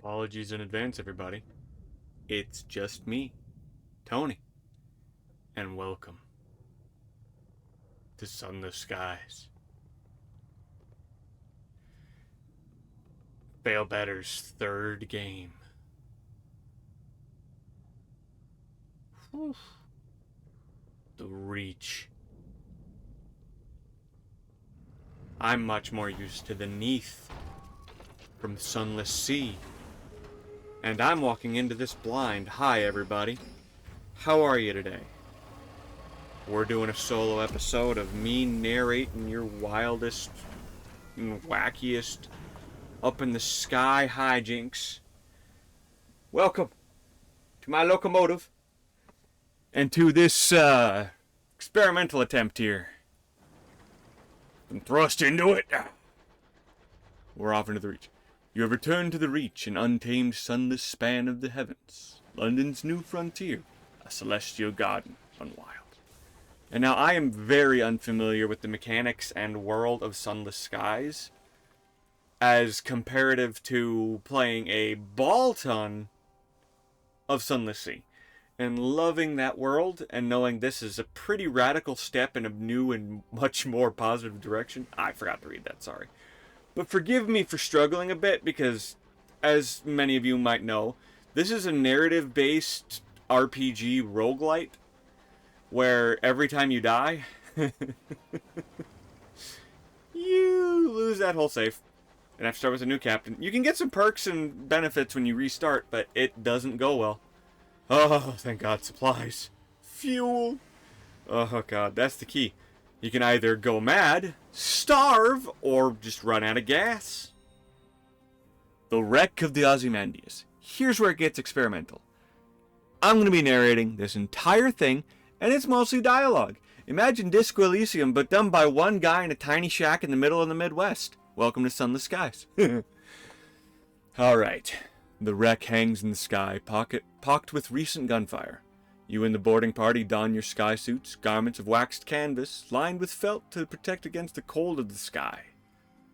Apologies in advance, everybody. It's just me, Tony, and welcome to Sunless Skies. Failbetter's third game. Whew. The Reach. I'm much more used to the Neath from Sunless Sea. And I'm walking into this blind. Hi, everybody. How are you today? We're doing a solo episode of me narrating your wildest and wackiest up in the sky hijinks. Welcome to my locomotive and to this experimental attempt here. And thrust into it. We're off into the Reach. You have returned to the Reach, an untamed sunless span of the heavens. London's new frontier, a celestial garden run wild. And now I am very unfamiliar with the mechanics and world of Sunless Skies, as comparative to playing a ball ton of Sunless Sea. And loving that world and knowing this is a pretty radical step in a new and much more positive direction. I forgot to read that, sorry. But forgive me for struggling a bit because, as many of you might know, this is a narrative-based RPG roguelite where every time you die, you lose that whole save and have to start with a new captain. You can get some perks and benefits when you restart, but it doesn't go well. Oh, thank God, supplies. Fuel. Oh, God, that's the key. You can either go mad, starve, or just run out of gas. The Wreck of the Ozymandias. Here's where it gets experimental. I'm going to be narrating this entire thing, and it's mostly dialogue. Imagine Disco Elysium, but done by one guy in a tiny shack in the middle of the Midwest. Welcome to Sunless Skies. Alright. The wreck hangs in the sky, pocked with recent gunfire. You and the boarding party don your sky suits, garments of waxed canvas, lined with felt to protect against the cold of the sky.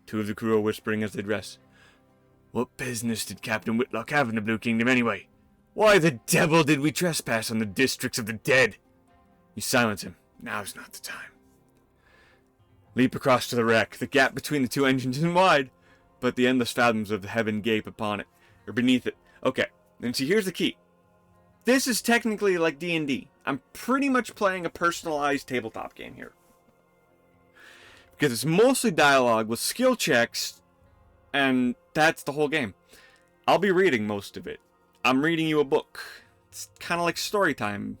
Two of the crew are whispering as they dress. What business did Captain Whitlock have in the Blue Kingdom anyway? Why the devil did we trespass on the districts of the dead? You silence him. Now's not the time. Leap across to the wreck. The gap between the two engines isn't wide, but the endless fathoms of the heaven gape upon it. Or beneath it. Okay, and see, here's the key. This is technically like D&D. I'm pretty much playing a personalized tabletop game here. Because it's mostly dialogue with skill checks, and that's the whole game. I'll be reading most of it. I'm reading you a book. It's kind of like story time.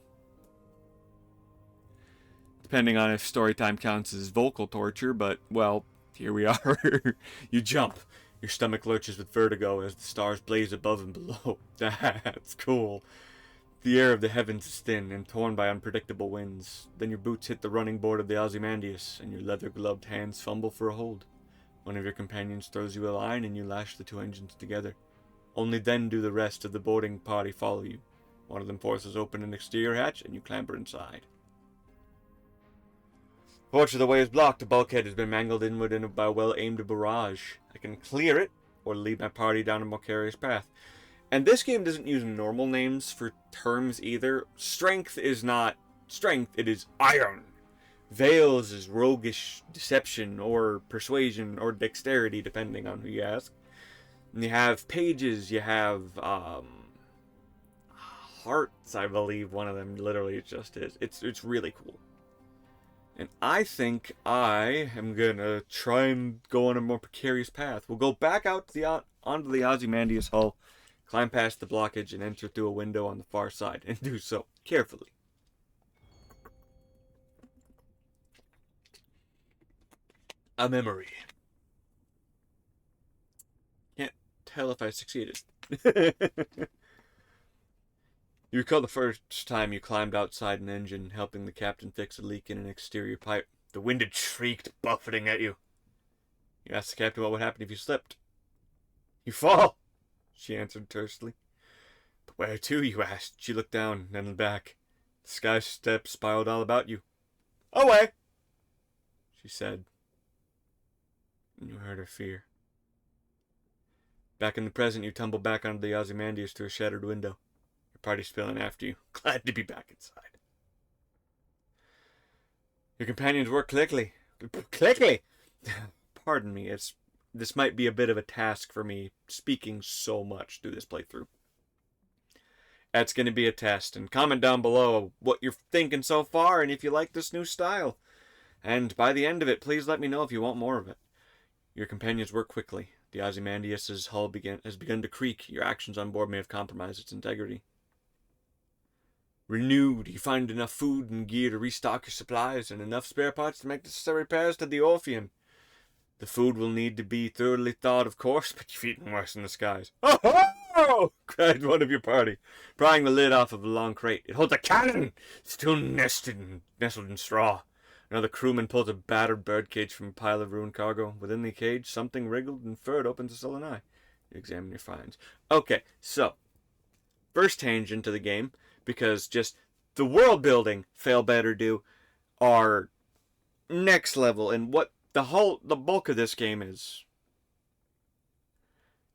Depending on if story time counts as vocal torture, but, well, here we are. You jump. Your stomach lurches with vertigo as the stars blaze above and below. That's cool. The air of the heavens is thin and torn by unpredictable winds. Then your boots hit the running board of the Ozymandias, and your leather-gloved hands fumble for a hold. One of your companions throws you a line, and you lash the two engines together. Only then do the rest of the boarding party follow you. One of them forces open an exterior hatch, and you clamber inside. Fortunately, the way is blocked. The bulkhead has been mangled inward by a well-aimed barrage. I can clear it, or lead my party down a more precarious path. And this game doesn't use normal names for terms either. Strength is not strength, it is iron. Veils is roguish deception, or persuasion, or dexterity, depending on who you ask. And you have pages, you have hearts, I believe one of them literally just is. It's really cool. And I think I am gonna try and go on a more precarious path. We'll go back out to onto the Ozymandias hull, climb past the blockage, and enter through a window on the far side, and do so carefully. A memory. Can't tell if I succeeded. You recall the first time you climbed outside an engine, helping the captain fix a leak in an exterior pipe. The wind had shrieked, buffeting at you. You asked the captain what would happen if you slipped. You fall, she answered tersely. But where to, you asked. She looked down, then back. The sky steps spiraled all about you. Away, she said. And you heard her fear. Back in the present, you tumble back onto the Ozymandias through a shattered window. Your party's spilling after you. Glad to be back inside. Your companions work quickly. Quickly! Pardon me, this might be a bit of a task for me, speaking so much through this playthrough. That's going to be a test, and comment down below what you're thinking so far and if you like this new style. And by the end of it, please let me know if you want more of it. Your companions work quickly. The Ozymandias' hull has begun to creak. Your actions on board may have compromised its integrity. Renewed, you find enough food and gear to restock your supplies and enough spare parts to make necessary repairs to the Orpheum. The food will need to be thoroughly thawed, of course, but you've eaten worse in the skies. Oh ho! Cried one of your party, prying the lid off of a long crate. It holds a cannon, still nestled in straw. Another crewman pulls a battered birdcage from a pile of ruined cargo. Within the cage, something wriggled and furred open to still an eye. You examine your finds. Okay, so first tangent to the game, because just the world building Failbetter do are next level, and what the bulk of this game is.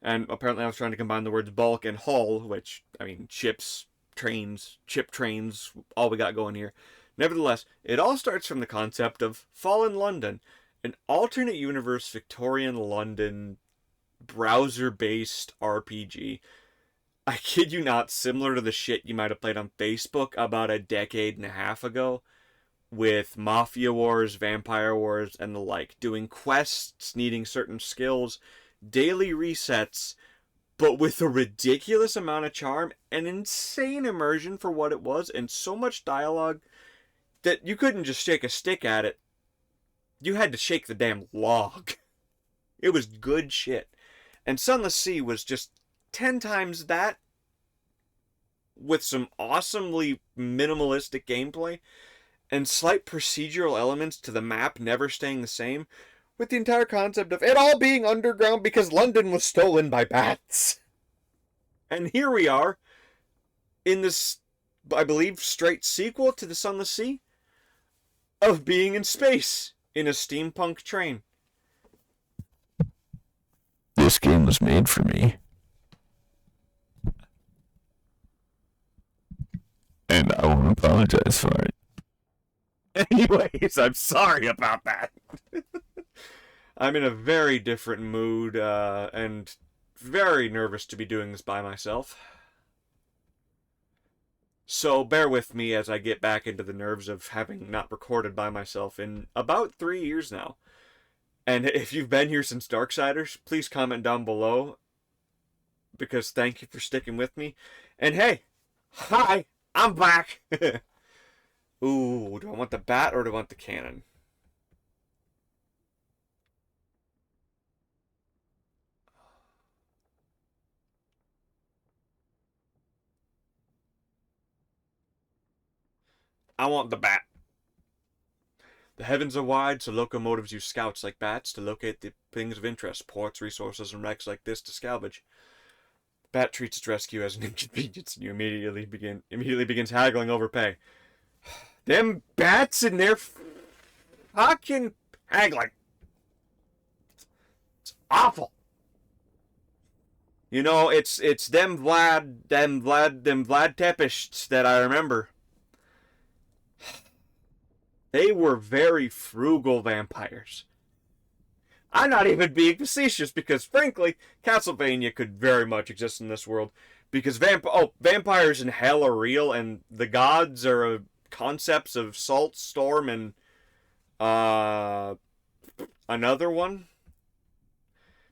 And apparently I was trying to combine the words bulk and hull, which, I mean, ships, trains, ship trains, all we got going here. Nevertheless, it all starts from the concept of Fallen London, an alternate universe Victorian London browser-based RPG. I kid you not, similar to the shit you might have played on Facebook about a decade and a half ago, with Mafia Wars, Vampire Wars, and the like, doing quests, needing certain skills, daily resets, but with a ridiculous amount of charm and insane immersion for what it was, and so much dialogue that you couldn't just shake a stick at it. You had to shake the damn log. It was good shit. And Sunless Sea was just 10 times that, with some awesomely minimalistic gameplay and slight procedural elements to the map never staying the same, with the entire concept of it all being underground because London was stolen by bats. And here we are, in this, I believe, straight sequel to the Sunless Sea, of being in space in a steampunk train. This game was made for me. And I want to apologize for it. Anyways, I'm sorry about that. I'm in a very different mood and very nervous to be doing this by myself. So bear with me as I get back into the nerves of having not recorded by myself in about 3 years now. And if you've been here since Darksiders, please comment down below, because thank you for sticking with me. And hey, hi, I'm back. Ooh, do I want the bat or do I want the cannon? I want the bat. The heavens are wide, so locomotives use scouts like bats to locate the things of interest, ports, resources, and wrecks like this to salvage. Bat treats its rescue as an inconvenience, and you immediately begins haggling over pay. Them bats and their fucking haggling. It's awful. You know, it's them Vlad Tepists that I remember. They were very frugal vampires. I'm not even being facetious, because frankly, Castlevania could very much exist in this world, because vampires in hell are real, and the gods are concepts of Salt, Storm, and another one.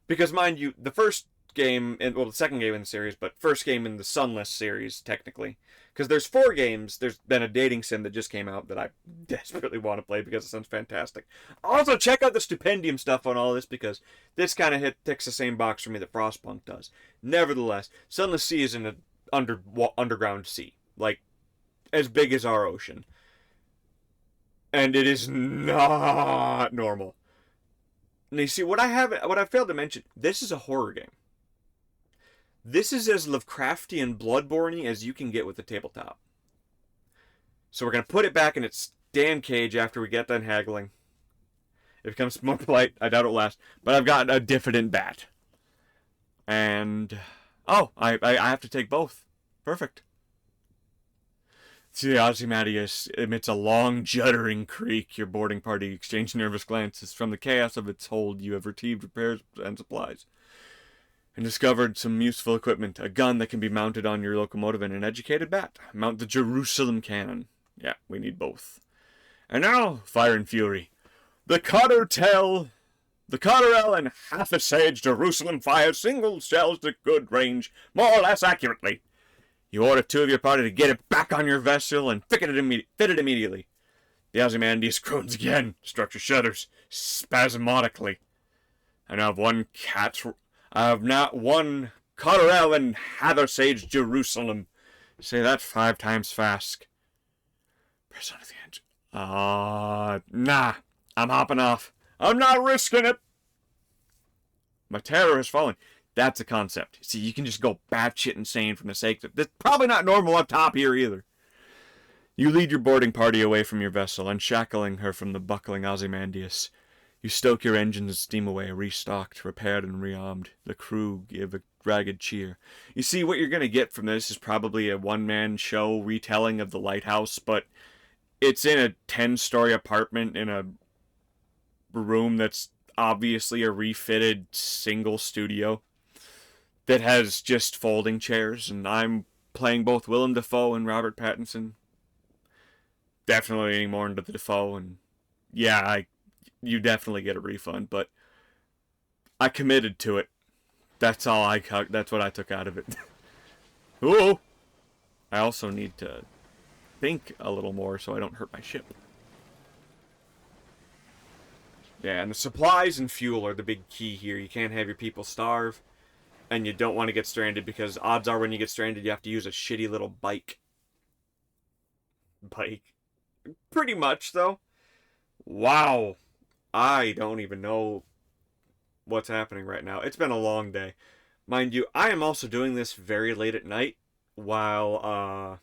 Because mind you, the first game, well, the second game in the series, but first game in the Sunless series, technically. Because there's 4 games. There's been a dating sim that just came out that I desperately want to play because it sounds fantastic. Also, check out the Stupendium stuff on all this, because this kind of ticks the same box for me that Frostpunk does. Nevertheless, Sunless Sea is in an underground sea. Like, as big as our ocean. And it is not normal. Now, you see, what I failed to mention, this is a horror game. This is as Lovecraftian Bloodborne-y as you can get with the tabletop. So we're going to put it back in its damn cage after we get done haggling. It becomes more polite. I doubt it'll last. But I've got a diffident bat. And... oh, I have to take both. Perfect. See, the Ozymandias emits a long, juddering creak. Your boarding party exchange nervous glances. From the chaos of its hold, you have retrieved repairs and supplies. And discovered some useful equipment. A gun that can be mounted on your locomotive and an educated bat. Mount the Jerusalem cannon. Yeah, we need both. And now, Fire and Fury. The Cotterell and half-a-sage Jerusalem fire single shells to good range, more or less accurately. You order 2 of your party to get it back on your vessel and fit it immediately. The Ozymandias groans again. Structure shudders spasmodically. I now have one Cotterell and half-a-sage Jerusalem. Say that 5 times fast. Press on the engine. Nah. I'm hopping off. I'm not risking it. My terror has fallen. That's a concept. See, you can just go batshit insane from the sake of... that's probably not normal up top here either. You lead your boarding party away from your vessel, unshackling her from the buckling Ozymandias. You stoke your engines and steam away, restocked, repaired, and rearmed. The crew give a ragged cheer. You see, what you're going to get from this is probably a one-man show retelling of the lighthouse, but it's in a 10-story apartment in a room that's obviously a refitted single studio that has just folding chairs, and I'm playing both Willem Dafoe and Robert Pattinson. Definitely leaning more into the Dafoe, and yeah, you definitely get a refund, but I committed to it. That's what I took out of it. Ooh! I also need to think a little more so I don't hurt my ship. Yeah, and the supplies and fuel are the big key here. You can't have your people starve, and you don't want to get stranded, because odds are when you get stranded you have to use a shitty little bike. Pretty much, though. Wow. I don't even know what's happening right now. It's been a long day. Mind you, I am also doing this very late at night while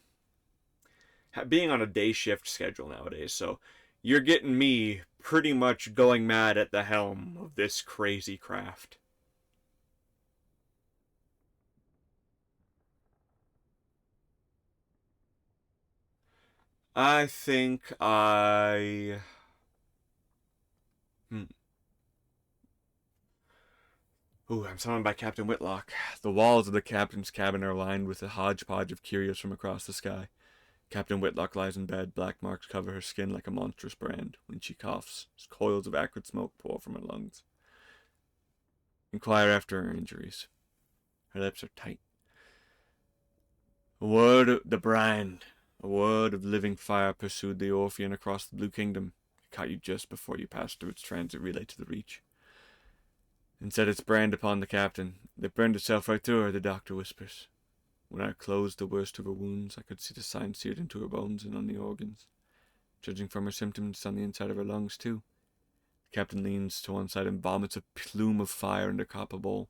being on a day shift schedule nowadays. So you're getting me pretty much going mad at the helm of this crazy craft. I think Ooh, I'm summoned by Captain Whitlock. The walls of the captain's cabin are lined with a hodgepodge of curios from across the sky. Captain Whitlock lies in bed. Black marks cover her skin like a monstrous brand. When she coughs, coils of acrid smoke pour from her lungs. Inquire after her injuries. Her lips are tight. A word of the brand. A word of living fire pursued the Orphean across the Blue Kingdom. It caught you just before you passed through its transit relay to the Reach. And set its brand upon the captain. It burned itself right through her, the doctor whispers. When I closed the worst of her wounds, I could see the sign seared into her bones and on the organs. Judging from her symptoms, it's on the inside of her lungs, too. The captain leans to one side and vomits a plume of fire into a copper bowl.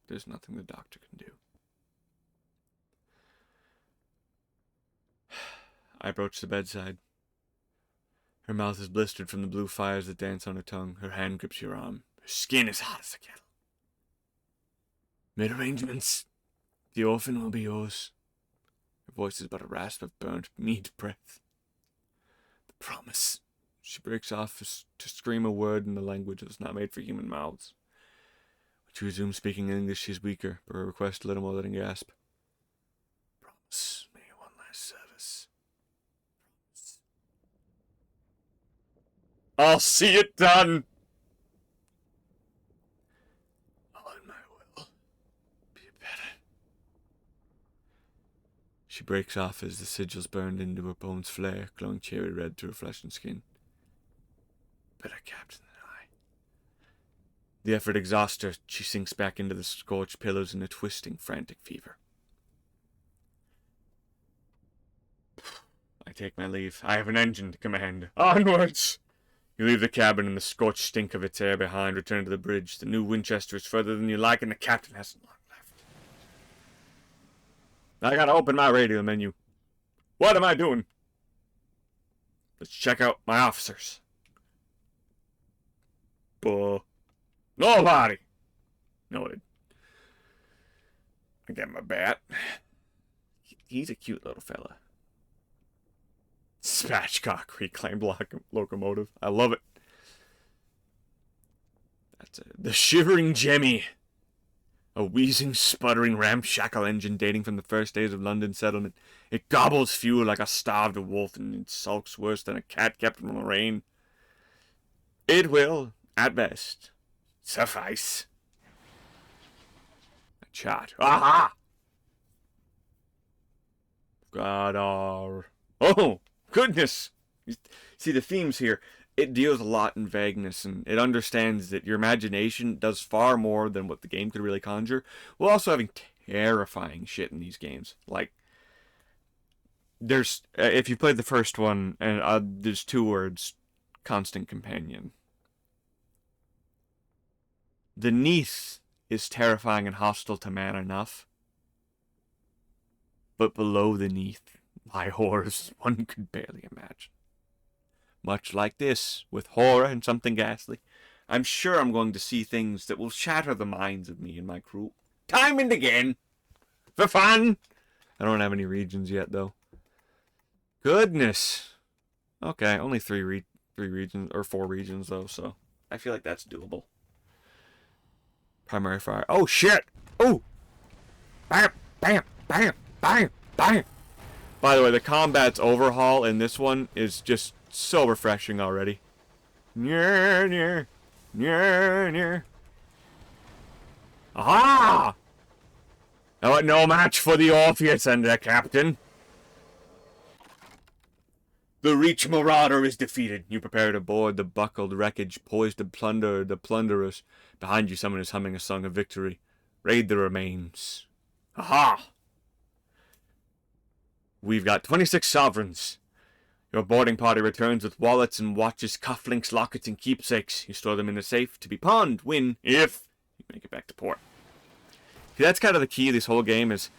There's nothing the doctor can do. I approach the bedside. Her mouth is blistered from the blue fires that dance on her tongue. Her hand grips your arm. Her skin is hot as a kettle. Made arrangements. The orphan will be yours. Her voice is but a rasp of burnt meat breath. The promise. She breaks off to scream a word in a language that was not made for human mouths. When she resumes speaking English, she's weaker, but her request a little more than a gasp. Promise me one last service. Promise. I'll see it done! All in my will. Be better. She breaks off as the sigils burned into her bones flare, glowing cherry red through her flesh and skin. Better captain than I. The effort exhausts her. She sinks back into the scorched pillows in a twisting, frantic fever. I take my leave. I have an engine to command. Onwards! You leave the cabin and the scorched stink of its air behind, return to the bridge. The new Winchester is further than you like, and the captain hasn't long left. I gotta open my radio menu. What am I doing? Let's check out my officers. Nobody! Noted. I get my bat. He's a cute little fella. Spatchcock reclaimed locomotive. I love it. That's it. The Shivering Jemmy. A wheezing, sputtering, ramshackle engine dating from the first days of London settlement. It gobbles fuel like a starved wolf and it sulks worse than a cat kept from the rain. It will, at best, suffice. A chart. Aha! Godar. Oh, goodness! See, the themes here, it deals a lot in vagueness, and it understands that your imagination does far more than what the game could really conjure, while also having terrifying shit in these games. Like, there's, if you played the first one, and there's 2 words, constant companion. The Neath is terrifying and hostile to man enough, but below the Neath lie horrors one could barely imagine. Much like this, with horror and something ghastly, I'm sure I'm going to see things that will shatter the minds of me and my crew. Time and again! For fun! I don't have any regions yet, though. Goodness! Okay, only 3 regions, or 4 regions, though, so I feel like that's doable. Primary fire. Oh, shit! Oh! Bam! Bam! Bam! Bam! Bam! By the way, the combat's overhaul in this one is just so refreshing already. Near, near, near, near. Aha! No match for the Orpheus and their captain. The Reach Marauder is defeated. You prepare to board the buckled wreckage, poised to plunder the plunderers. Behind you, someone is humming a song of victory. Raid the remains. Aha! We've got 26 sovereigns. Your boarding party returns with wallets and watches, cufflinks, lockets, and keepsakes. You store them in the safe to be pawned if you make it back to port. See, that's kind of the key of this whole game is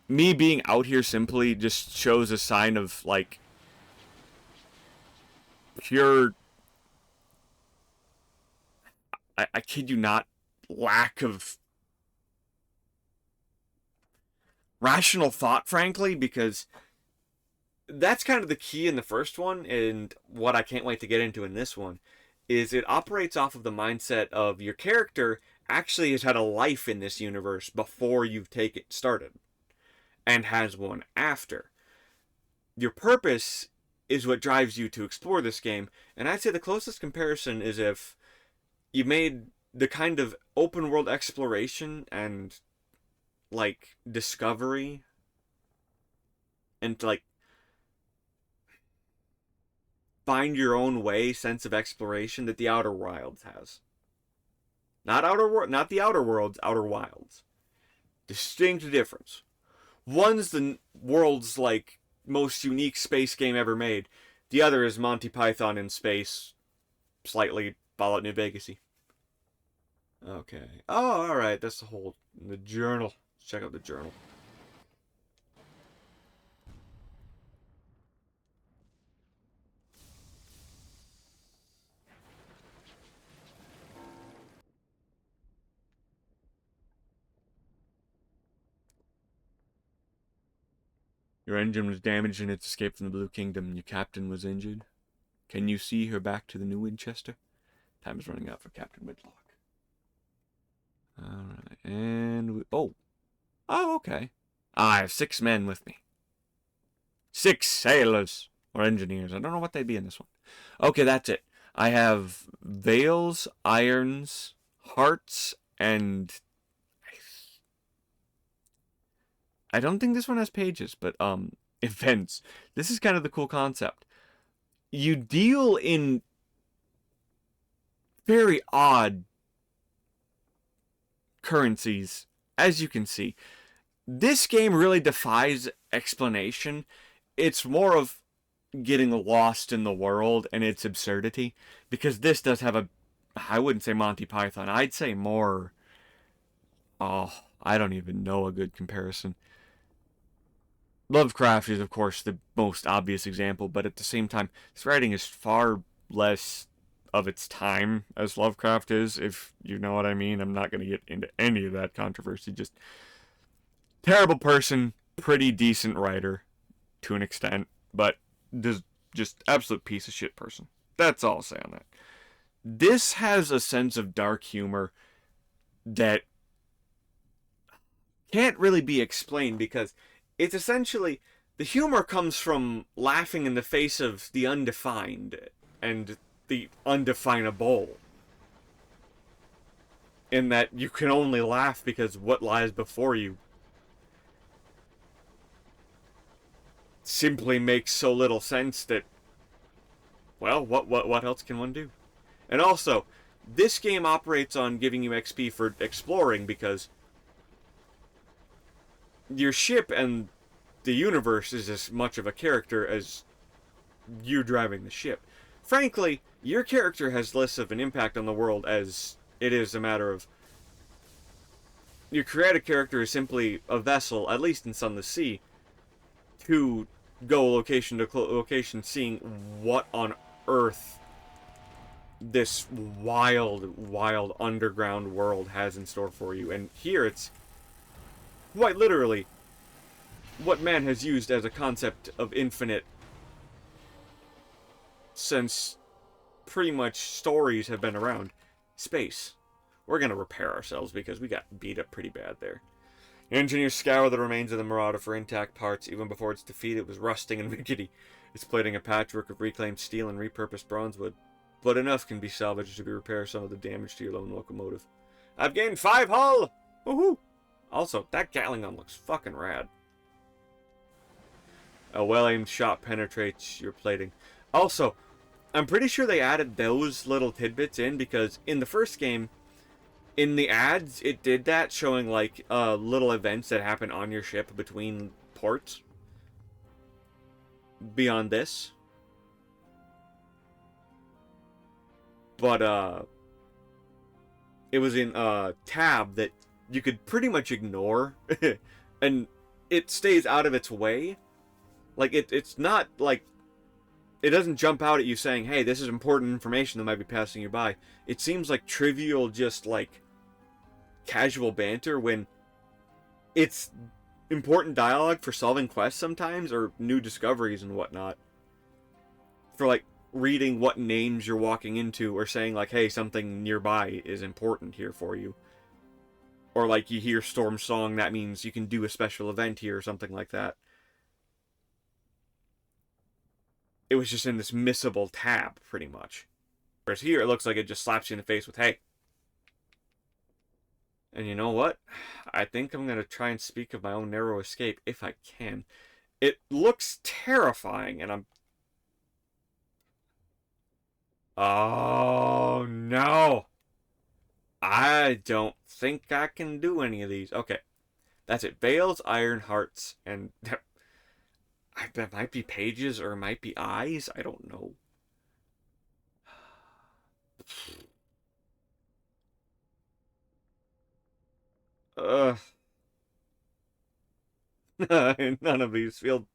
me being out here simply just shows a sign of, like, pure, I kid you not, lack of rational thought, frankly, because that's kind of the key in the first one, and what I can't wait to get into in this one, is it operates off of the mindset of your character actually has had a life in this universe before you take it started, and has one after. Your purpose is what drives you to explore this game, and I'd say the closest comparison is if you made the kind of open world exploration and, like, discovery and, like, find your own way sense of exploration that the Outer Wilds has. Not the Outer Worlds, Outer Wilds. Distinct difference. One's the world's, like, most unique space game ever made. The other is Monty Python in space, slightly Fallout New Vegas-y. Okay. Oh, alright, that's the journal. Let's check out the journal. Your engine was damaged in its escape from the Blue Kingdom. Your captain was injured. Can you see her back to the New Winchester? Time is running out for Captain Whitlock. Alright, and oh, okay. I have 6 men with me. 6 sailors, or engineers. I don't know what they'd be in this one. Okay, that's it. I have veils, irons, hearts, and I don't think this one has pages, but events. This is kind of the cool concept. You deal in very odd currencies, as you can see. This game really defies explanation. It's more of getting lost in the world and its absurdity, because this does have I wouldn't say Monty Python, I'd say more, I don't even know a good comparison. Lovecraft is, of course, the most obvious example, but at the same time, this writing is far less of its time as Lovecraft is, if you know what I mean. I'm not going to get into any of that controversy. Just Terrible person, pretty decent writer to an extent, but just absolute piece of shit person. That's all I'll say on that. This has a sense of dark humor that can't really be explained because it's essentially the humor comes from laughing in the face of the undefined and the undefinable. In that you can only laugh because what lies before you simply makes so little sense that, well, what else can one do? And also, this game operates on giving you XP for exploring because your ship and the universe is as much of a character as you driving the ship. Frankly, your character has less of an impact on the world as it is a matter of your creative character is simply a vessel, at least in Sunless Sea, to go location to location, seeing what on earth this wild underground world has in store for you. And here it's quite literally what man has used as a concept of infinite since pretty much stories have been around. Space. We're gonna repair ourselves because we got beat up pretty bad there. Engineers scour the remains of the Marauder for intact parts. Even before its defeat, it was rusting and rickety. It's plating a patchwork of reclaimed steel and repurposed bronze wood. But enough can be salvaged to repair some of the damage to your lone locomotive. I've gained 5 hull! Woohoo! Also, that Gatling gun looks fucking rad. A well-aimed shot penetrates your plating. Also, I'm pretty sure they added those little tidbits in because in the first game, in the ads, it did that, showing like little events that happen on your ship between ports. Beyond this. But it was in a tab that you could pretty much ignore. And it stays out of its way. Like, it's not like... It doesn't jump out at you saying, hey, this is important information that might be passing you by. It seems like trivial, just like casual banter when it's important dialogue for solving quests sometimes, or new discoveries and whatnot. For like reading what names you're walking into, or saying like, hey, something nearby is important here for you. Or like you hear Storm Song, that means you can do a special event here or something like that. It was just in this missable tab, pretty much. Whereas here, it looks like it just slaps you in the face with, hey. And you know what? I think I'm going to try and speak of my own narrow escape, if I can. It looks terrifying, and I'm... Oh, no! I don't think I can do any of these. Okay. That's it. Veils, Iron Hearts, and... That might be pages, or it might be eyes. I don't know. None of these feel...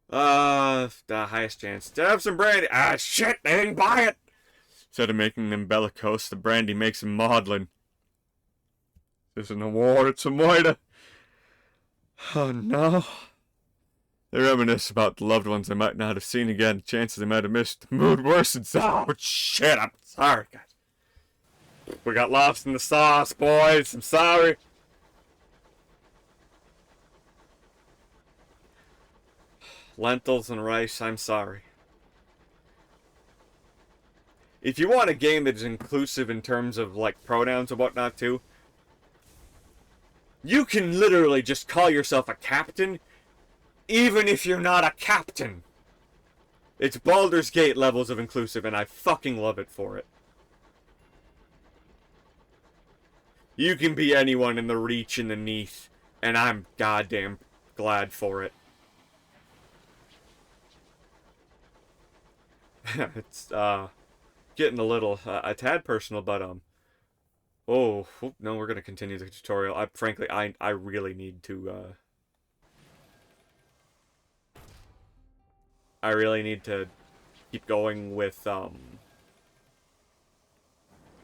the highest chance. To have some brandy. Ah, shit! They didn't buy it! Instead of making them bellicose, the brandy makes them maudlin. This isn't a war, it's a moida. Oh, no. They reminisce about the loved ones they might not have seen again. Chances they might have missed. The mood worsens. Oh, shit, I'm sorry, guys. We got lost in the sauce, boys. I'm sorry. Lentils and rice, I'm sorry. If you want a game that's inclusive in terms of, like, pronouns and whatnot, too, you can literally just call yourself a captain, even if you're not a captain. It's Baldur's Gate levels of inclusive, and I fucking love it for it. You can be anyone in the Reach and the Neath, and I'm goddamn glad for it. It's, getting a little, a tad personal, but, oh, no, we're gonna continue the tutorial. Frankly, I really need to, I really need to keep going with,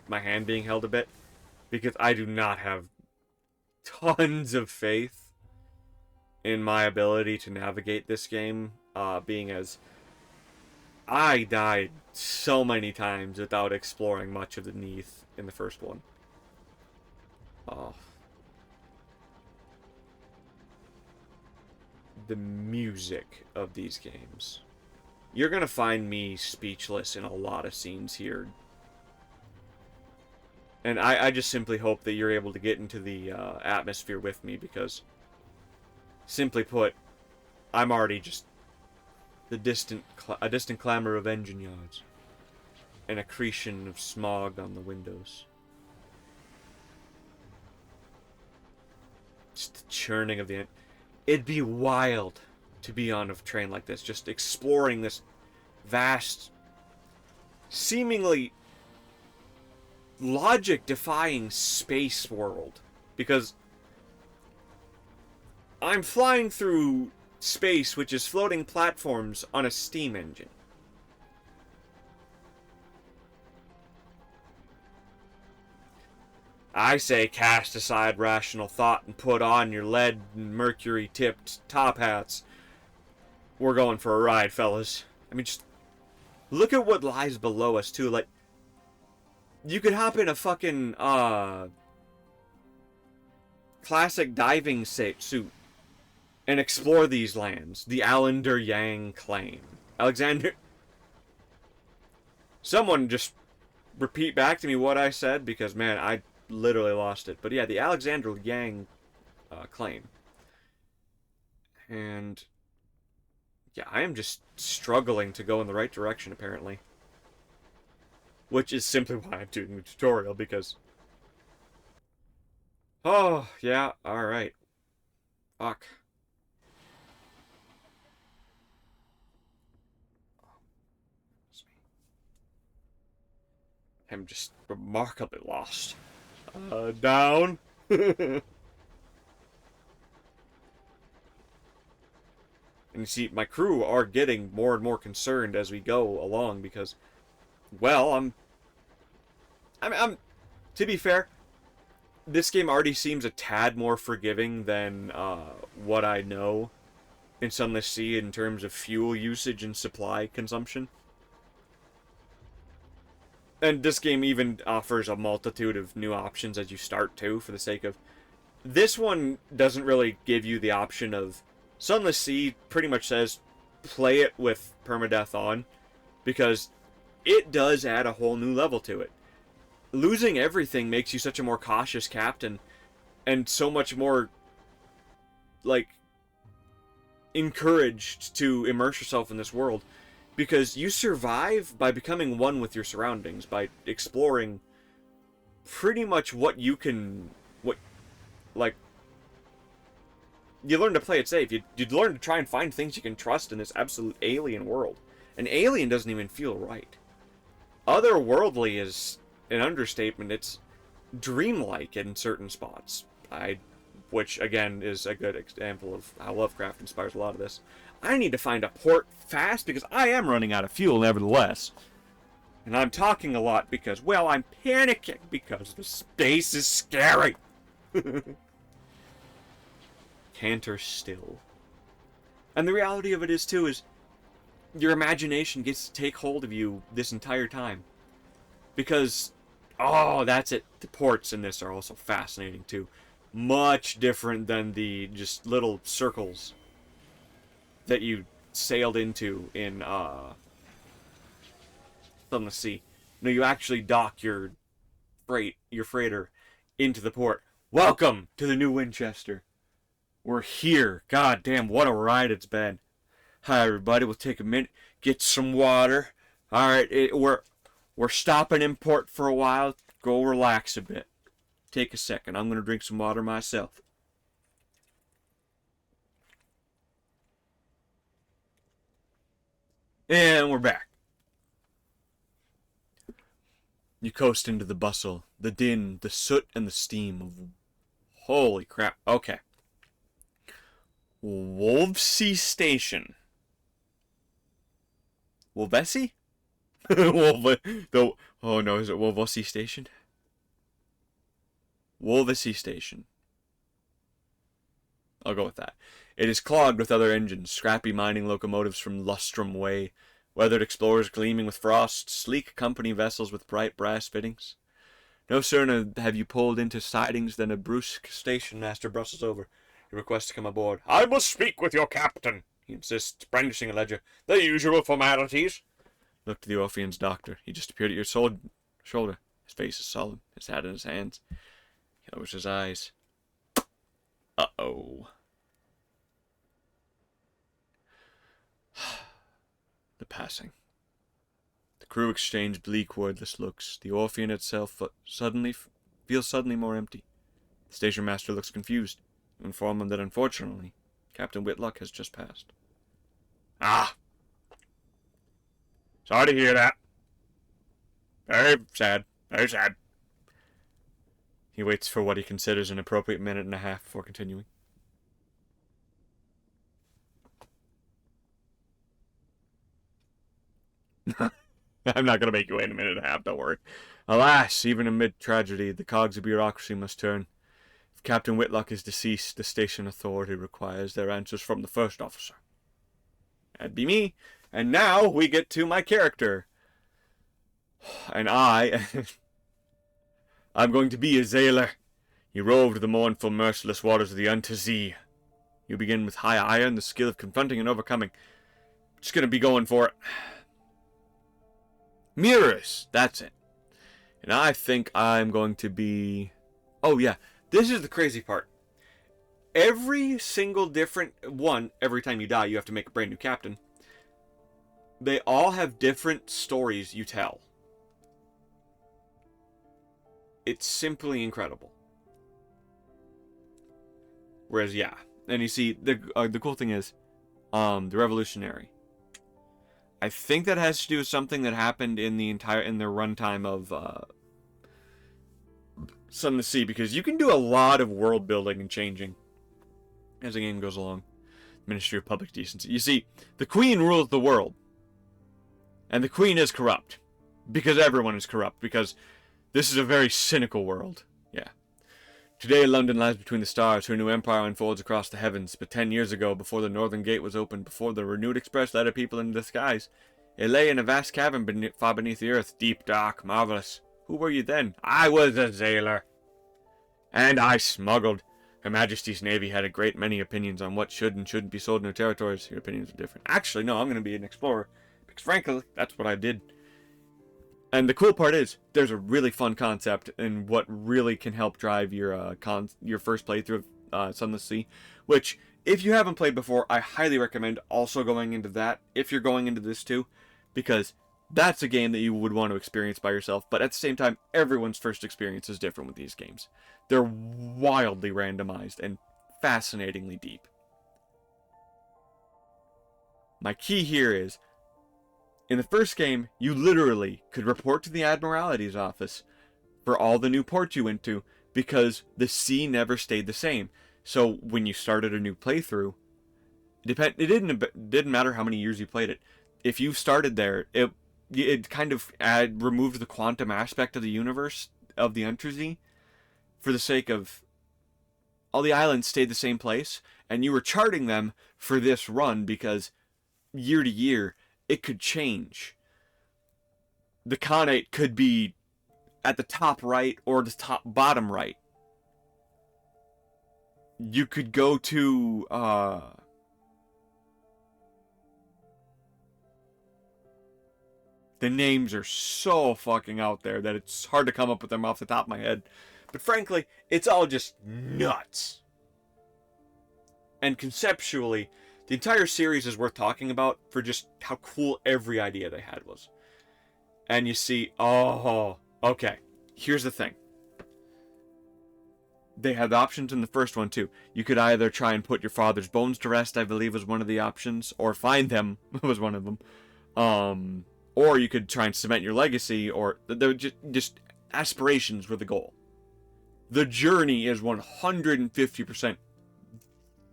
my hand being held a bit, because I do not have tons of faith in my ability to navigate this game, being as I died so many times without exploring much of the Neath in the first one. Oh. The music of these games. You're gonna find me speechless in a lot of scenes here. And I just simply hope that you're able to get into the atmosphere with me, because, simply put, I'm already just a distant clamor of engine yards, an accretion of smog on the windows. Just the churning of the... It'd be wild to be on a train like this, just exploring this vast, seemingly logic-defying space world. Because I'm flying through space, which is floating platforms on a steam engine. I say cast aside rational thought and put on your lead and mercury-tipped top hats. We're going for a ride, fellas. I mean, just look at what lies below us, too. Like, you could hop in a fucking, classic diving suit and explore these lands. The Allender Yang claim. Alexander... Someone just repeat back to me what I said, because, man, I literally lost it. But yeah, the Alexander Yang claim. And yeah, I am just struggling to go in the right direction, apparently. Which is simply why I'm doing the tutorial, because... Oh, yeah, alright. Fuck. I'm just remarkably lost. Down. And you see, my crew are getting more and more concerned as we go along, because, well, I'm to be fair, this game already seems a tad more forgiving than what I know in Sunless Sea in terms of fuel usage and supply consumption. And this game even offers a multitude of new options as you start, too, for the sake of... This one doesn't really give you the option of... Sunless Sea pretty much says, play it with permadeath on, because it does add a whole new level to it. Losing everything makes you such a more cautious captain, and so much more, like, encouraged to immerse yourself in this world. Because you survive by becoming one with your surroundings, by exploring pretty much what you can... You learn to play it safe. You learn to try and find things you can trust in this absolute alien world. An alien doesn't even feel right. Otherworldly is an understatement. It's dreamlike in certain spots. Which, again, is a good example of how Lovecraft inspires a lot of this. I need to find a port fast, because I am running out of fuel, nevertheless. And I'm talking a lot because, well, I'm panicking because the space is scary. Canter still. And the reality of it is, too, is your imagination gets to take hold of you this entire time. Because, oh, that's it. The ports in this are also fascinating, too. Much different than the just little circles that you sailed into in Sunless Sea. No, you actually dock your freighter into the port. Welcome to the New Winchester. We're here. God damn, what a ride it's been. Hi everybody, we'll take a minute, get some water. Alright, we're stopping in port for a while. Go relax a bit. Take a second. I'm gonna drink some water myself. And we're back. You coast into the bustle, the din, the soot, and the steam of... Holy crap. Okay. Wolvesey Station. Wolvesey? Oh no, is it Wolvesey Station? Wolvesey Station. I'll go with that. It is clogged with other engines, scrappy mining locomotives from Lustrum Way, weathered explorers gleaming with frost, sleek company vessels with bright brass fittings. No sooner have you pulled into sidings than a brusque station master brushes over. He requests to come aboard. I must speak with your captain, he insists, brandishing a ledger. The usual formalities. Look to the Orphean's doctor. He just appeared at your shoulder. His face is solemn, his hat in his hands. He lowers his eyes. Uh-oh. The passing. The crew exchange bleak, wordless looks. The Orphean itself feels suddenly more empty. The station master looks confused. You inform him that unfortunately, Captain Whitlock has just passed. Ah! Sorry to hear that. Very sad. Very sad. He waits for what he considers an appropriate minute and a half before continuing. I'm not going to make you wait a minute and a half, don't worry. Alas, even amid tragedy, the cogs of bureaucracy must turn. If Captain Whitlock is deceased, the station authority requires their answers from the first officer. That'd be me. And now we get to my character. And I'm going to be a Zailor. You roved the mournful, merciless waters of the Untersee. You begin with high iron, the skill of confronting and overcoming. Just going to be going for it. Mirrors, that's it. And I think I'm going to be... Oh yeah, this is the crazy part. Every single different one, every time you die, you have to make a brand new captain. They all have different stories you tell. It's simply incredible. Whereas, yeah, and you see, the cool thing is, the Revolutionary. I think that has to do with something that happened in the runtime of Sunless Sea, because you can do a lot of world building and changing as the game goes along. Ministry of Public Decency. You see, the Queen rules the world, and the Queen is corrupt, because everyone is corrupt, because this is a very cynical world. Yeah. Today, London lies between the stars. Her new empire unfolds across the heavens. But 10 years ago, before the Northern Gate was opened, before the renewed express led her people into the skies, it lay in a vast cavern far beneath the earth, deep, dark, marvelous. Who were you then? I was a Zailor. And I smuggled. Her Majesty's Navy had a great many opinions on what should and shouldn't be sold in her territories. Your opinions are different. Actually, no, I'm going to be an explorer. Because frankly, that's what I did. And the cool part is, there's a really fun concept and what really can help drive your first playthrough of Sunless Sea, which, if you haven't played before, I highly recommend also going into that, if you're going into this too, because that's a game that you would want to experience by yourself, but at the same time, everyone's first experience is different with these games. They're wildly randomized and fascinatingly deep. My key here is, in the first game, you literally could report to the Admiralty's office for all the new ports you went to, because the sea never stayed the same. So when you started a new playthrough, it didn't matter how many years you played it. If you started there, it kind of removed the quantum aspect of the universe of the Untersee, for the sake of all the islands stayed the same place, and you were charting them for this run because year to year it could change. The Khanate could be at the top right or the bottom right. You could go to the names are so fucking out there that it's hard to come up with them off the top of my head. But frankly, it's all just nuts. And conceptually, the entire series is worth talking about for just how cool every idea they had was. And you see, oh, okay, here's the thing. They had options in the first one too. You could either try and put your father's bones to rest, I believe was one of the options, or find them was one of them. Or you could try and cement your legacy, or there just aspirations were the goal. The journey is 150%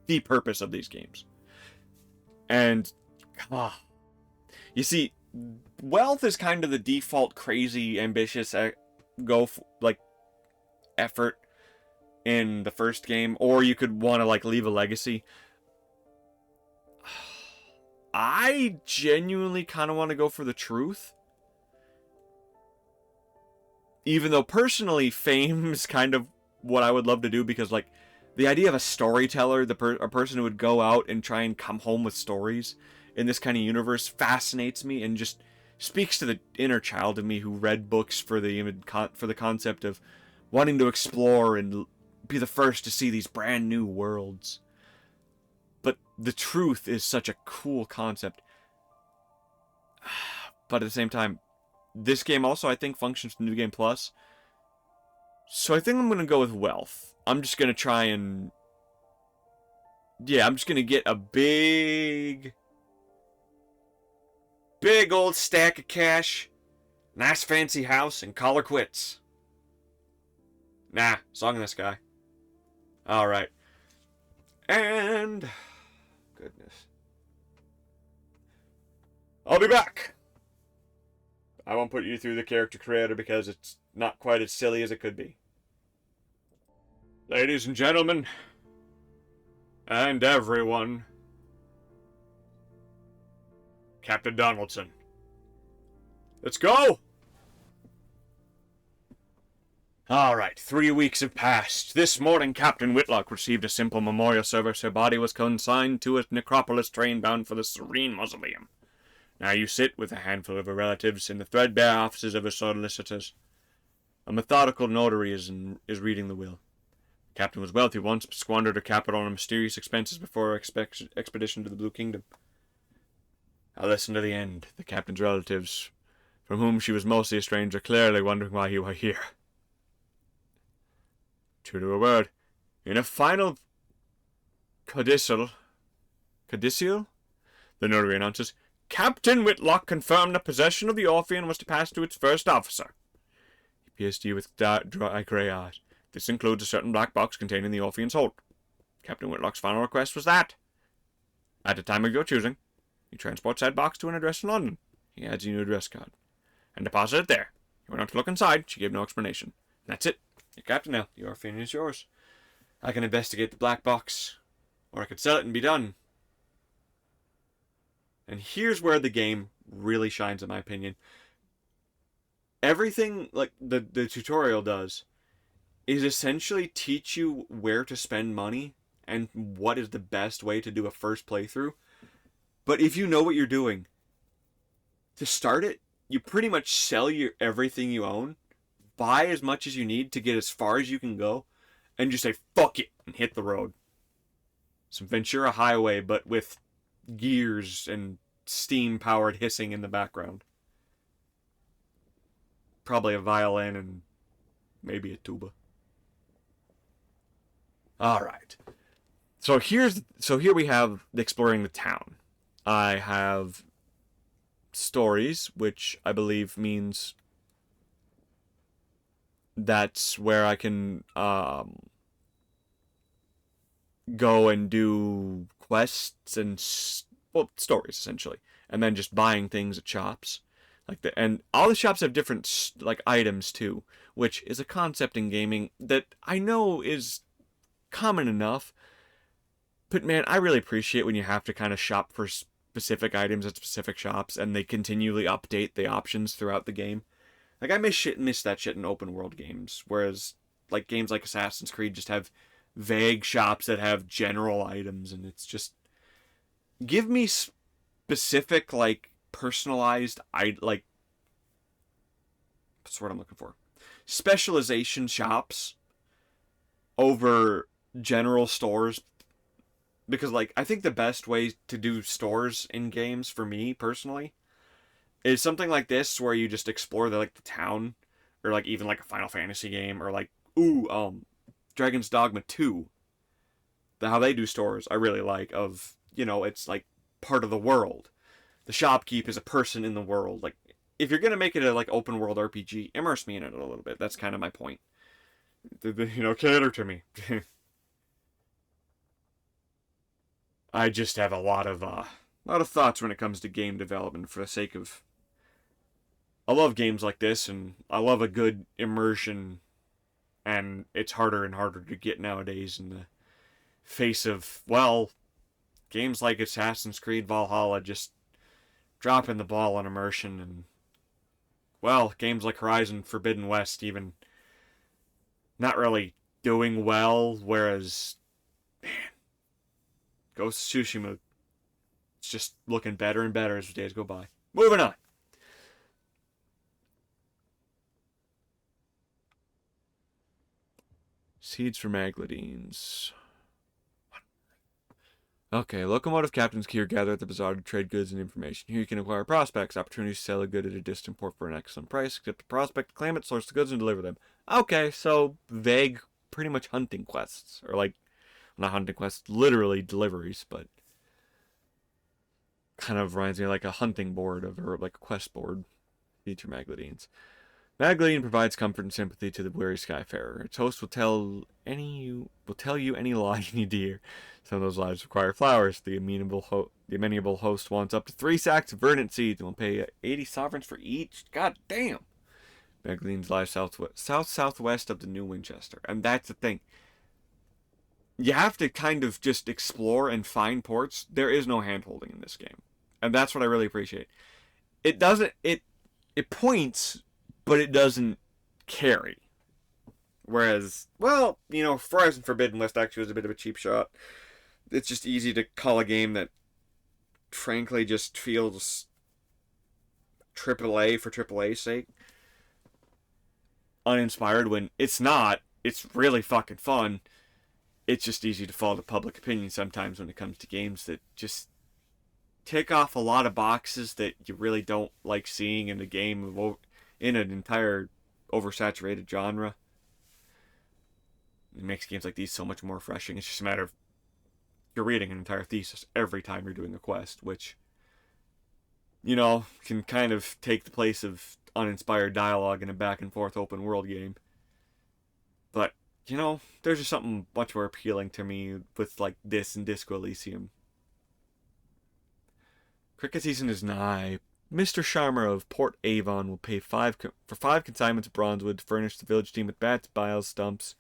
the purpose of these games. And, you see, wealth is kind of the default crazy, ambitious effort in the first game, or you could want to like leave a legacy. I genuinely kind of want to go for the truth. Even though personally fame is kind of what I would love to do, because like the idea of a storyteller, a person who would go out and try and come home with stories in this kind of universe fascinates me and just speaks to the inner child of me who read books for the concept of wanting to explore and be the first to see these brand new worlds. But the truth is such a cool concept. But at the same time, this game also, I think, functions with New Game Plus. So I think I'm going to go with wealth. I'm just going to try and... Yeah, I'm just going to get a big old stack of cash, nice fancy house, and call her quits. Nah, Sunless Skies. Alright. And... Goodness. I'll be back! I won't put you through the character creator because it's not quite as silly as it could be. Ladies and gentlemen, and everyone, Captain Donaldson. Let's go! Alright, 3 weeks have passed. This morning, Captain Whitlock received a simple memorial service. Her body was consigned to a necropolis train bound for the Serene Mausoleum. Now you sit with a handful of her relatives in the threadbare offices of her solicitors. A methodical notary is reading the will. The captain was wealthy once, but squandered her capital on mysterious expenses before her expedition to the Blue Kingdom. Now listen to the end. The captain's relatives, from whom she was mostly a stranger, clearly wondering why you were here. True to her word, in a final codicil, the notary announces, Captain Whitlock confirmed the possession of the Orpheum was to pass to its first officer. He pierced you with dry grey eyes. This includes a certain black box containing the Orpheum's hold. Captain Whitlock's final request was that, at the time of your choosing, you transport said box to an address in London. He adds your new address card. And deposit it there. You went out to look inside. She gave no explanation. And that's it. You're captain now. The Orpheum is yours. I can investigate the black box. Or I could sell it and be done. And here's where the game really shines, in my opinion. Everything like the tutorial does is essentially teach you where to spend money and what is the best way to do a first playthrough. But if you know what you're doing, to start it, you pretty much sell everything you own, buy as much as you need to get as far as you can go, and just say, fuck it, and hit the road. Some Ventura Highway, but with gears and steam-powered hissing in the background. Probably a violin and maybe a tuba. Alright. So here we have exploring the town. I have stories, which I believe means that's where I can go and do quests and stories essentially, and then just buying things at shops and all the shops have different like items too, which is a concept in gaming that I know is common enough, but man, I really appreciate when you have to kind of shop for specific items at specific shops and they continually update the options throughout the game. Like, I miss that shit in open world games, whereas like games like Assassin's Creed just have vague shops that have general items, and it's just, give me specific, like, personalized, like, what's the word I'm looking for? Specialization shops over general stores. Because, like, I think the best way to do stores in games, for me, personally, is something like this, where you just explore the town, or, like, even, like, a Final Fantasy game, or, like, Dragon's Dogma 2. How they do stores, I really like, of, it's, like, part of the world. The shopkeep is a person in the world. Like, if you're gonna make it a, like, open world RPG, immerse me in it a little bit. That's kind of my point. Cater to me. I just have a lot of thoughts when it comes to game development for the sake of... I love games like this, and I love a good immersion And it's harder and harder to get nowadays in the face of, well, games like Assassin's Creed Valhalla just dropping the ball on immersion, and, well, games like Horizon Forbidden West even not really doing well, whereas, man, Ghost of Tsushima, it's just looking better and better as the days go by. Moving on. Seeds for Magladines. Okay, locomotive captains key are gathered at the bazaar to trade goods and information. Here you can acquire prospects, opportunities to sell a good at a distant port for an excellent price. Accept the prospect, claim it, source the goods, and deliver them. Okay, so vague, pretty much hunting quests. Or like, not hunting quests, literally deliveries, but kind of reminds me of like a hunting board or like a quest board. Feature Magladines. Magdalene provides comfort and sympathy to the weary skyfarer. Its host will tell you any lie you need to hear. Some of those lies require flowers. The amenable host wants up to 3 sacks of verdant seeds and will pay 80 sovereigns for each. God damn! Magdalene's lies southwest of the New Winchester, and that's the thing. You have to kind of just explore and find ports. There is no handholding in this game, and that's what I really appreciate. It points, but it doesn't carry. Whereas, well, Horizon Forbidden West actually was a bit of a cheap shot. It's just easy to call a game that, frankly, just feels AAA for AAA's sake. Uninspired when it's not. It's really fucking fun. It's just easy to fall to public opinion sometimes when it comes to games that just tick off a lot of boxes that you really don't like seeing in a game in an entire oversaturated genre. It makes games like these so much more refreshing. It's just a matter of you're reading an entire thesis every time you're doing a quest, which, can kind of take the place of uninspired dialogue in a back and forth open world game. But, there's just something much more appealing to me with like this and Disco Elysium. Cricket season is nigh. Mr. Sharma of Port Avon will pay for 5 consignments of bronzewood to furnish the village team with bats, biles, stumps,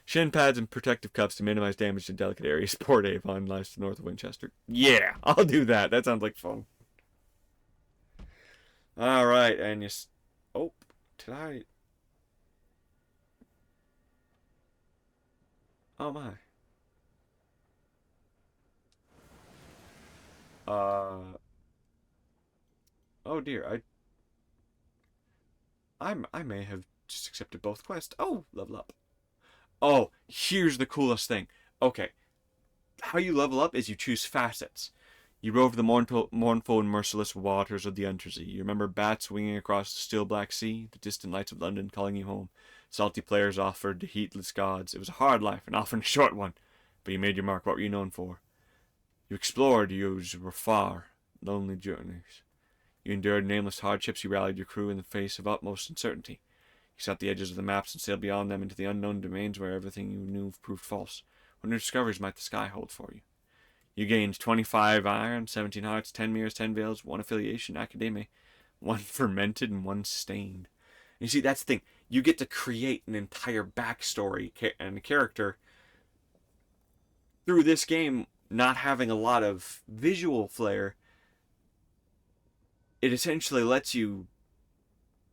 shin pads, and protective cups to minimize damage to delicate areas. Port Avon lies to the north of Winchester. Yeah, I'll do that. That sounds like fun. Alright, and oh, did I... Oh my. Oh dear, I may have just accepted both quests. Oh, level up. Oh, here's the coolest thing. Okay, how you level up is you choose facets. You rove the mournful and merciless waters of the Untersea. You remember bats winging across the still black sea, the distant lights of London calling you home. Salty players offered to heatless gods. It was a hard life, and often a short one, but you made your mark. What were you known for? You explored, you were far, lonely journeys. You endured nameless hardships, you rallied your crew in the face of utmost uncertainty. You sought the edges of the maps and sailed beyond them into the unknown domains where everything you knew proved false. What new discoveries might the sky hold for you? You gained 25 iron, 17 hearts, 10 mirrors, 10 veils, 1 affiliation, academy, 1 fermented, and 1 stained. And you see, that's the thing. You get to create an entire backstory and a character through this game not having a lot of visual flair. It essentially lets you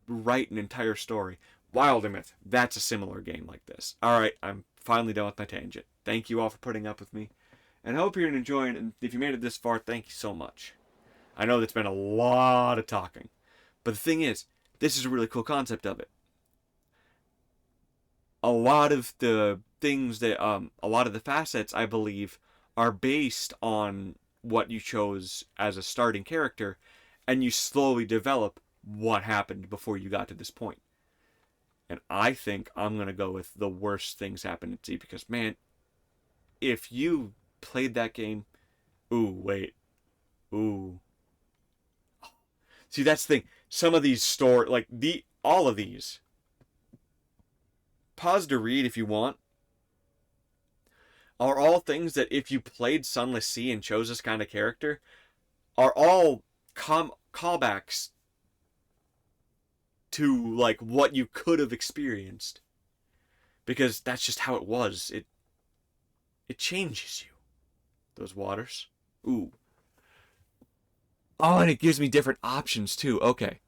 write an entire story. Wildermyth, that's a similar game like this. Alright, I'm finally done with my tangent. Thank you all for putting up with me. And I hope you're enjoying it. And if you made it this far, thank you so much. I know that's been a lot of talking. But the thing is, this is a really cool concept of it. A lot of the things that, a lot of the facets, I believe, are based on what you chose as a starting character, and you slowly develop what happened before you got to this point. And I think I'm going to go with the worst things happen at sea, because, man, if you played that game, ooh. See, that's the thing. Some of these all of these, pause to read if you want, are all things that if you played Sunless Sea and chose this kind of character, are all callbacks to like what you could have experienced Because that's just how it was. It changes you. Those waters. Ooh. Oh, and it gives me different options too. Okay.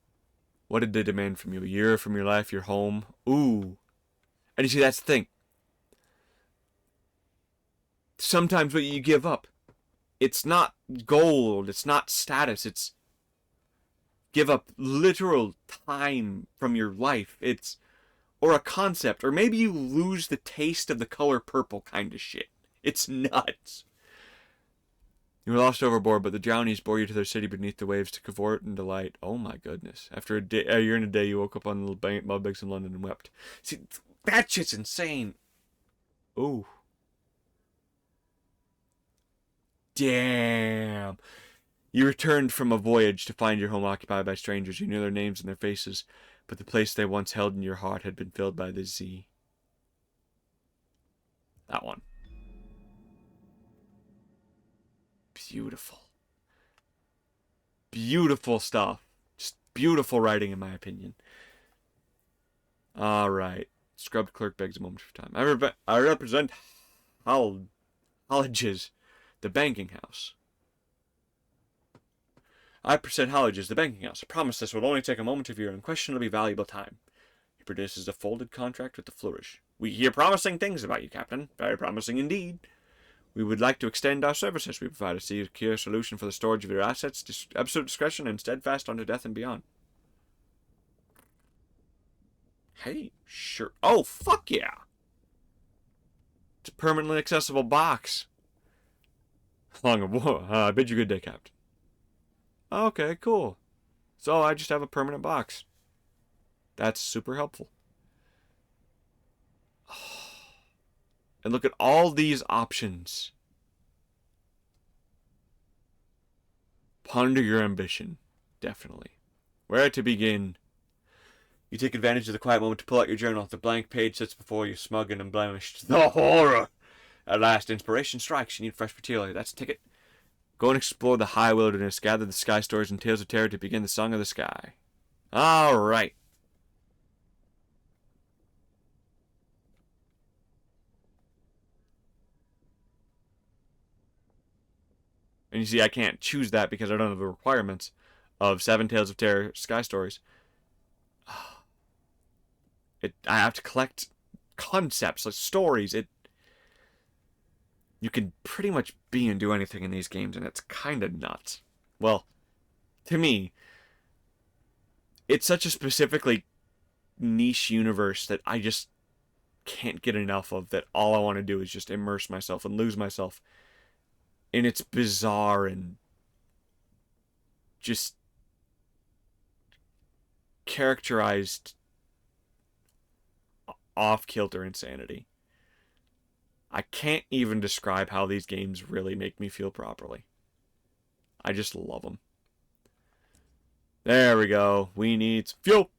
What did they demand from you? A year from your life, your home? Ooh. And you see, that's the thing. Sometimes what you give up, it's not gold, it's not status, it's give up literal time from your life. It's, or a concept, or maybe you lose the taste of the color purple kind of shit. It's nuts. You were lost overboard, but the drownies bore you to their city beneath the waves to cavort and delight. Oh my goodness. After a year and a day, you woke up on the mud banks in London and wept. See, that shit's insane. Ooh. Damn. You returned from a voyage to find your home occupied by strangers. You knew their names and their faces, but the place they once held in your heart had been filled by the sea. That one. Beautiful. Beautiful stuff. Just beautiful writing, in my opinion. Alright. Scrubbed clerk begs a moment of time. I represent Holliges, the banking house. I present Holliges, the banking house. I promise this will only take a moment of your unquestionably valuable time. He produces a folded contract with a flourish. We hear promising things about you, Captain. Very promising indeed. We would like to extend our services. We provide a secure solution for the storage of your assets, absolute discretion, and steadfast unto death and beyond. Hey, sure. Oh, fuck yeah. It's a permanently accessible box. I bid you good day, Captain. Okay, cool. So I just have a permanent box. That's super helpful. And look at all these options. Ponder your ambition. Definitely. Where to begin? You take advantage of the quiet moment to pull out your journal. The blank page sits before you, smug and unblemished. The horror! At last, inspiration strikes. You need fresh material. That's a ticket. Go and explore the high wilderness. Gather the sky stories and tales of terror to begin the song of the sky. Alright. And you see, I can't choose that because I don't have the requirements of 7 Tales of Terror Sky Stories. I have to collect concepts, like stories. You can pretty much be and do anything in these games, and it's kind of nuts. Well, to me, it's such a specifically niche universe that I just can't get enough of, that all I want to do is just immerse myself and lose myself in its bizarre and just characterized off-kilter insanity. I can't even describe how these games really make me feel properly. I just love them. There we go. We need some fuel.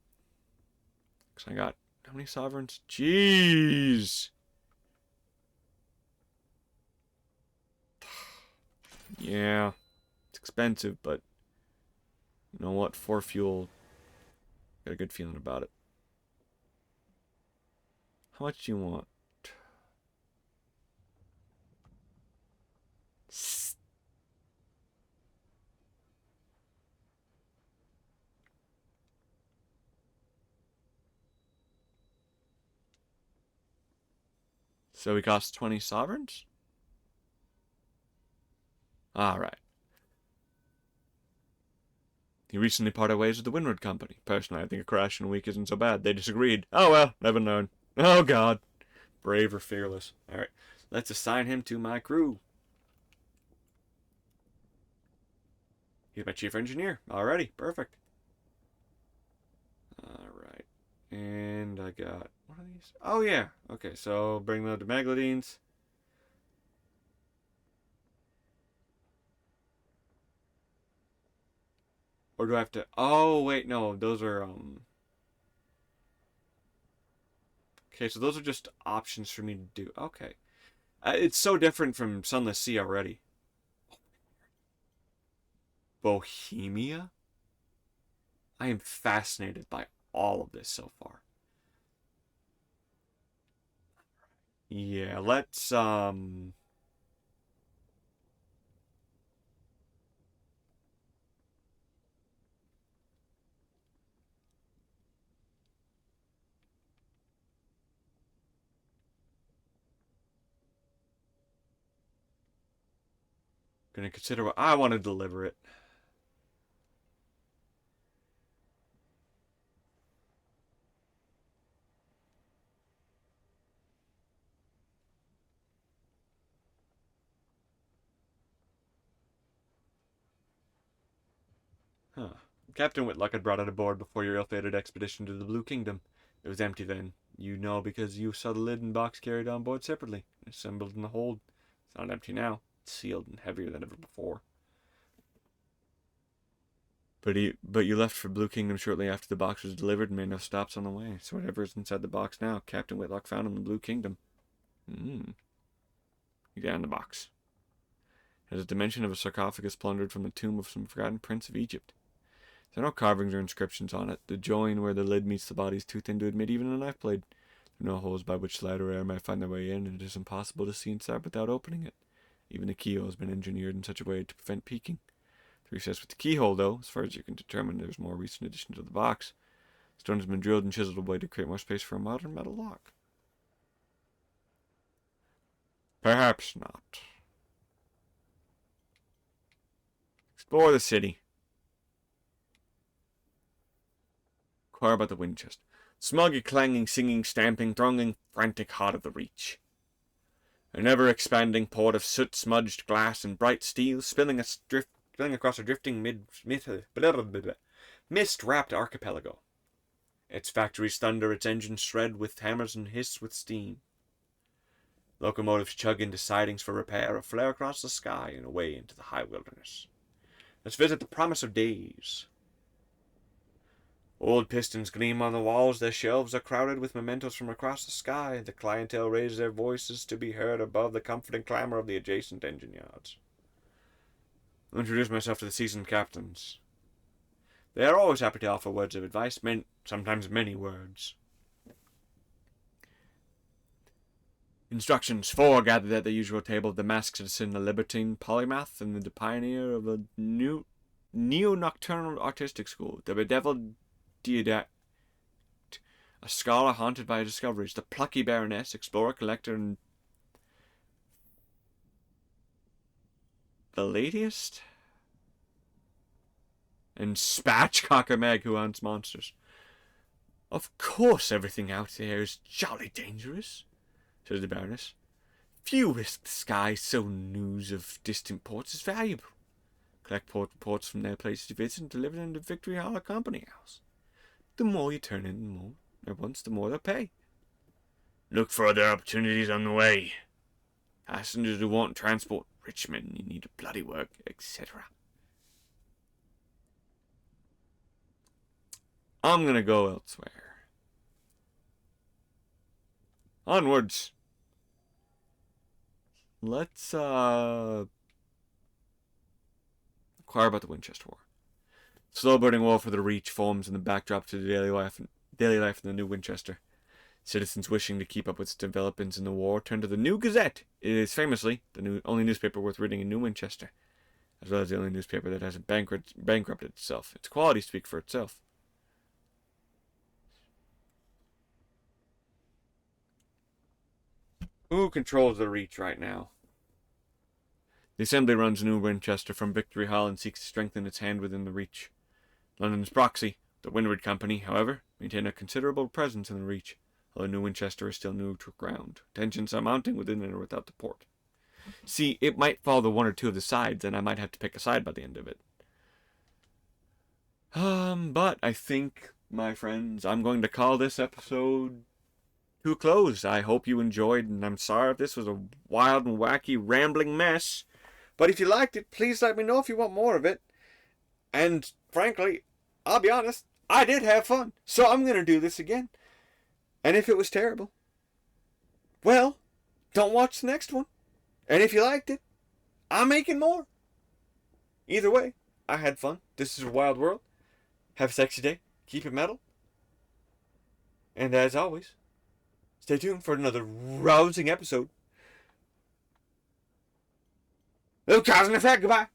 Because I got how many sovereigns? Jeez. Yeah. It's expensive, but you know what? For fuel, got a good feeling about it. How much do you want? So we cost 20 sovereigns? Alright. He recently parted ways with the Windward Company. Personally, I think a crash in a week isn't so bad. They disagreed. Oh well, never known. Oh god. Brave or fearless. Alright. Let's assign him to my crew. He's my chief engineer. Alrighty, perfect. Alright. And I got... what are these? Oh yeah. Okay, so bring them to Magladines. Or do I have to... oh, wait, no. Those are, okay, so those are just options for me to do. Okay. It's so different from Sunless Sea already. Bohemia? I am fascinated by all of this so far. Yeah, let's, gonna consider what I want to deliver it. Huh. Captain Whitlock had brought it aboard before your ill-fated expedition to the Blue Kingdom. It was empty then. You know because you saw the lid and box carried on board separately, assembled in the hold. It's not empty now. It's sealed and heavier than ever before. But you left for Blue Kingdom shortly after the box was delivered and made no stops on the way. So whatever is inside the box now, Captain Whitlock found in the Blue Kingdom. You down the box. It has a dimension of a sarcophagus plundered from the tomb of some forgotten prince of Egypt. There are no carvings or inscriptions on it. The join where the lid meets the body is too thin to admit even a knife blade. There are no holes by which light or air might find their way in, and it is impossible to see inside without opening it. Even the keyhole has been engineered in such a way to prevent peeking. The recess with the keyhole, though, as far as you can determine, there's more recent addition to the box. Stone has been drilled and chiseled away to create more space for a modern metal lock. Perhaps not. Explore the city. Inquire about the Winchester. Smug, clanging, singing, stamping, thronging, frantic heart of the Reach. A never-expanding port of soot-smudged glass and bright steel, spilling across a drifting mist-wrapped archipelago. Its factories thunder, its engines shred with hammers and hiss with steam. Locomotives chug into sidings for repair, or flare across the sky and away into the high wilderness. Let's visit the promise of days. Old pistons gleam on the walls, their shelves are crowded with mementos from across the sky. The clientele raise their voices to be heard above the comforting clamor of the adjacent engine yards. I'll introduce myself to the seasoned captains. They are always happy to offer words of advice, sometimes many words. Instructions. 4 gathered at the usual table. The masked citizen, the libertine polymath, and the pioneer of a neo-nocturnal artistic school. The bedeviled Deodat, a scholar haunted by discoveries, the plucky baroness, explorer, collector, and the latest, and Spatchcocker Meg, who hunts monsters. Of course everything out there is jolly dangerous, says the baroness. Few risk the sky, so news of distant ports is valuable. Collect port reports from their places to visit and deliver them to Victory Hall or Company House. The more you turn in at once, the more they'll pay. Look for other opportunities on the way. Passengers who want transport, rich men, you need bloody work, etc. I'm gonna go elsewhere. Onwards. Let's inquire about the Winchester War. Slow burning war for the Reach forms in the backdrop to the daily life in the New Winchester. Citizens wishing to keep up with developments in the war turn to the New Gazette. It is famously the only newspaper worth reading in New Winchester, as well as the only newspaper that hasn't bankrupted itself. Its quality speaks for itself. Who controls the Reach right now? The Assembly runs New Winchester from Victory Hall and seeks to strengthen its hand within the Reach. London's proxy, the Windward Company, however, maintain a considerable presence in the Reach, although New Winchester is still neutral ground. Tensions are mounting within and without the port. See, it might fall to one or two of the sides, and I might have to pick a side by the end of it. But I think, my friends, I'm going to call this episode to a close. I hope you enjoyed, and I'm sorry if this was a wild and wacky rambling mess. But if you liked it, please let me know if you want more of it. And frankly, I'll be honest, I did have fun. So I'm going to do this again. And if it was terrible, well, don't watch the next one. And if you liked it, I'm making more. Either way, I had fun. This is a wild world. Have a sexy day. Keep it metal. And as always, Stay tuned for another rousing episode of Cause and Effect. Goodbye.